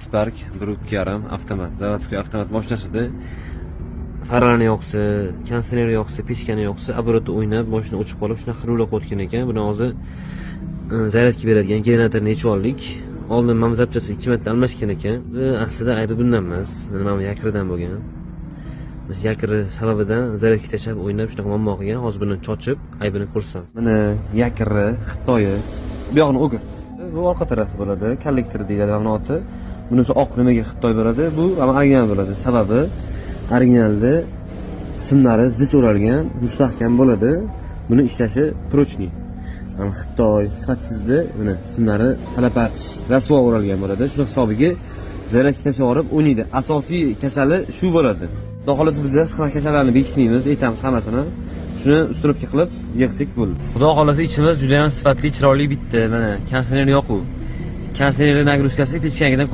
Spark 1.2.5 avtomat. Zavodskiy avtomat mashinasida farlarni yoqsa, kondisioneri yoqsa, pechkani yoqsa, обороты o'ynab, mashina o'chib qolib, shunaqa rulga o'tgan ekan. Buni hozir zaryadka beradigan generator necha oylik. Oldin mana zapchasi 2 marta almashgan ekan. Aslida aybi bundan emas. Mana yakridan bo'lgan. Yakri sababidan zaryadka tashab o'ynab shunaqa muammo qilgan. Hozir buni chochib, aybini ko'rsatamiz. Mana yakri Xitoyi. Bu yog'ini o'gir. Bu orqa tarafi bo'ladi, kollektor deyiladi mana oti. Bunisi oq nimaga Xitoy bo'ladi? Bu original bo'ladi. Sababi originalda simlari zich o'ralgan, mustahkam bo'ladi. Buni ishlashi prochniy. Mana Xitoy sifatsizda mana simlari talapartish, rasvo o'ralgan bo'ladi. Shu hisobiga zaryadka tashib olib o'ynaydi. Asosiy kasali shu bo'ladi. Xudo xolasa biz hech qanaqa kasallarni bekitmaymiz, aytamiz hammasini. Shuni ustunovka qilib yig'sak bo'ldi. Xudo xolasa ichimiz juda ham sifatli, chiroyli bitdi. Mana kondisioner yo'q u. Kondisionerning nagruzkasi pechkangidan